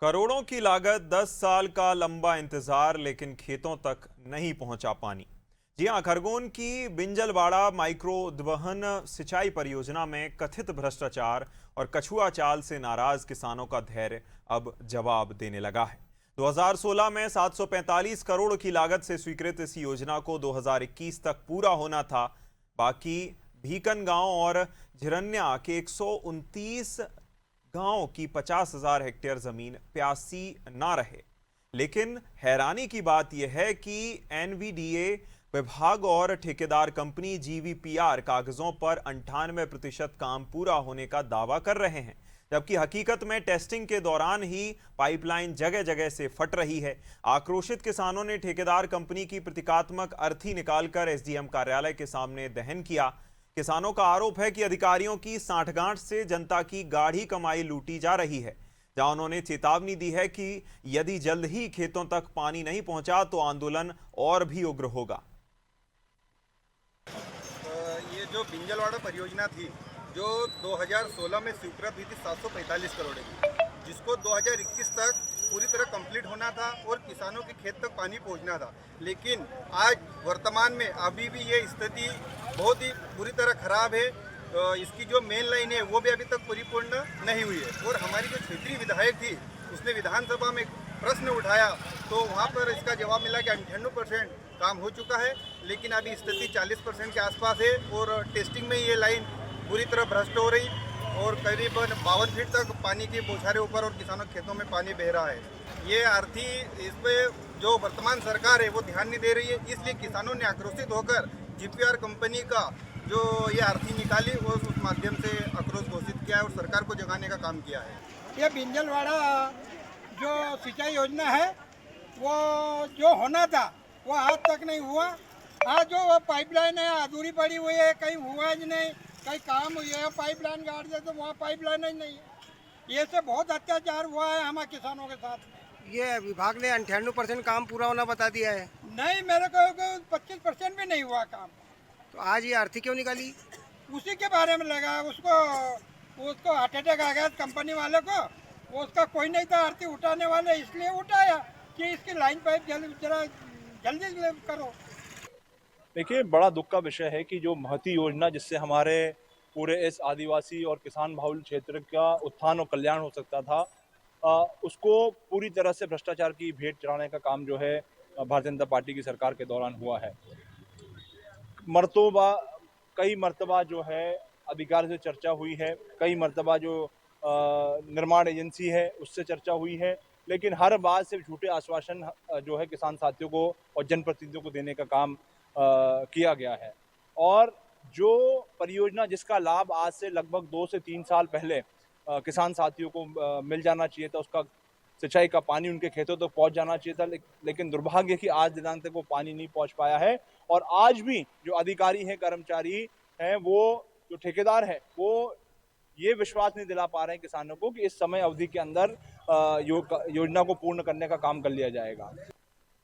करोड़ों की लागत, 10 साल का लंबा इंतजार, लेकिन खेतों तक नहीं पहुंचा पानी। जी हां, खरगोन की बिंजलवाड़ा माइक्रो उद्वहन सिंचाई परियोजना में कथित भ्रष्टाचार और कछुआ चाल से नाराज किसानों का धैर्य अब जवाब देने लगा है। 2016 में 745 करोड़ की लागत से स्वीकृत इस योजना को 2021 तक पूरा होना था। बाकी भीकन गांव और झिरन्या के 129 गांव की 50,000 हेक्टेयर जमीन प्यासी ना रहे। लेकिन हैरानी की बात यह है कि एनवीडीए विभाग और ठेकेदार कंपनी जीवीपीआर कागजों पर 98% काम पूरा होने का दावा कर रहे हैं, जबकि हकीकत में टेस्टिंग के दौरान ही पाइपलाइन जगह जगह से फट रही है। आक्रोशित किसानों ने ठेकेदार कंपनी की प्रतीकात्मक अर्थी निकालकर एसडीएम कार्यालय के सामने दहन किया। किसानों का आरोप है कि अधिकारियों की सांठगांठ से जनता की गाढ़ी कमाई लूटी जा रही है, जहां उन्होंने चेतावनी दी है कि यदि जल्द ही खेतों तक पानी नहीं पहुंचा तो आंदोलन और भी उग्र होगा। ये जो बिंजलवाड़ा परियोजना थी, जो 2016 में स्वीकृत हुई थी 745 करोड़ की, जिसको 2021 तक पूरी तरह कंप्लीट होना था और किसानों के खेत तक पानी पहुंचना था। लेकिन आज वर्तमान में अभी भी ये स्थिति बहुत ही बुरी तरह खराब है। इसकी जो मेन लाइन है वो भी अभी तक परिपूर्ण नहीं हुई है। और हमारी जो क्षेत्रीय विधायक थी, उसने विधानसभा में प्रश्न उठाया तो वहाँ पर इसका जवाब मिला कि 98% काम हो चुका है, लेकिन अभी स्थिति 40% के आसपास है। और टेस्टिंग में ये लाइन बुरी तरह भ्रष्ट हो रही और करीबन 52 फीट तक पानी की बौछारें ऊपर और किसानों के खेतों में पानी बह रहा है। ये आर्थी, इस पे जो वर्तमान सरकार है वो ध्यान नहीं दे रही है, इसलिए किसानों ने आक्रोशित होकर जीपीआर कंपनी का जो ये आर्थी निकाली और उस माध्यम से आक्रोश घोषित किया है और सरकार को जगाने का काम किया है। ये बिंजलवाड़ा जो सिंचाई योजना है वो जो होना था वो आज तक नहीं हुआ। आज जो वो पाइपलाइन है अधूरी पड़ी हुई है, कहीं हुआ ही नहीं, कहीं काम हुआ है पाइपलाइन गाड़ दे तो वहाँ पाइपलाइन ही नहीं है। ये से बहुत अत्याचार हुआ है हमारे किसानों के साथ। ये विभाग ने 98% काम पूरा होना बता दिया है। नहीं, मेरे को 25% भी नहीं हुआ काम। तो आज ये आर्थिक क्यों निकाली? उसी के बारे में लगा उसको हार्ट अटैक आ गया कंपनी वाले को। वो उसका कोई नहीं था आरती उठाने वाले, इसलिए उठाया कि इसकी लाइन पाइप जल्दी करो। देखिए, बड़ा दुख का विषय है कि जो महती योजना जिससे हमारे पूरे इस आदिवासी और किसान बहुल क्षेत्र का उत्थान और कल्याण हो सकता था, उसको पूरी तरह से भ्रष्टाचार की भेंट चढ़ाने का काम जो है भारतीय जनता पार्टी की सरकार के दौरान हुआ है। कई मर्तबा जो है अधिकारी से चर्चा हुई है, कई मर्तबा जो निर्माण एजेंसी है उससे चर्चा हुई है, लेकिन हर बार सिर्फ झूठे आश्वासन जो है किसान साथियों को और जनप्रतिनिधियों को देने का काम किया गया है। और जो परियोजना जिसका लाभ आज से लगभग 2 से 3 साल पहले किसान साथियों को मिल जाना चाहिए था, उसका सिंचाई का पानी उनके खेतों तक पहुंच जाना चाहिए था, लेकिन दुर्भाग्य कि आज दिनांक तक वो पानी नहीं पहुंच पाया है। और आज भी जो अधिकारी हैं, कर्मचारी हैं, वो जो ठेकेदार है, वो ये विश्वास नहीं दिला पा रहे हैं किसानों को कि इस समय अवधि के अंदर योजना को पूर्ण करने का काम कर लिया जाएगा।